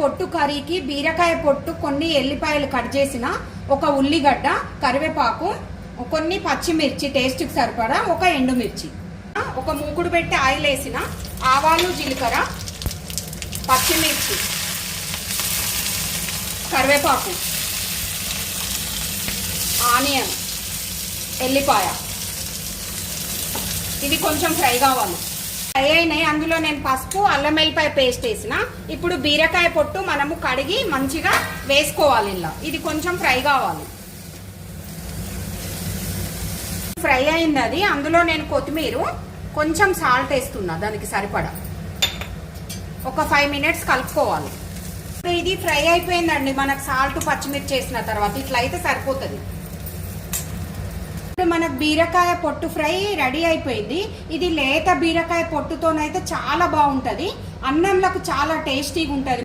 పొట్టు కర్రీకి బీరకాయ పొట్టు, కొన్ని ఎల్లిపాయలు కట్ చేసిన, ఒక ఉల్లిగడ్డ, కరివేపాకు, కొన్ని పచ్చిమిర్చి టేస్ట్కి సరిపడా, ఒక ఎండుమిర్చి, ఒక మూకుడు పెట్టి ఆయిల్ వేసిన, ఆవాలు, జీలకర్ర, పచ్చిమిర్చి, కరివేపాకు, ఆనియన్, ఎల్లిపాయ, ఇవి కొంచెం ఫ్రై కావాలి. ఫ్రై అయినాయి. అందులో నేను పసుపు, అల్లం వెల్లిపాయ పేస్ట్ వేసిన. ఇప్పుడు బీరకాయ పొట్టు మనము కడిగి మంచిగా వేసుకోవాలి. ఇలా ఇది కొంచెం ఫ్రై కావాలి. ఫ్రై అయింది అది. అందులో నేను కొత్తిమీర, కొంచెం సాల్ట్ వేస్తున్నా దానికి సరిపడా. ఒక 5 మినిట్స్ కలుపుకోవాలి. ఇప్పుడు ఇది ఫ్రై అయిపోయిందండి. మనకు సాల్ట్, పచ్చిమిర్చి వేసిన తర్వాత ఇట్లా అయితే సరిపోతుంది. ఇప్పుడు మనకు బీరకాయ పొట్టు ఫ్రై రెడీ అయిపోయింది. ఇది లేత బీరకాయ పొట్టుతోనైతే చాలా బాగుంటుంది. అన్నంలకు చాలా టేస్టీగా ఉంటుంది.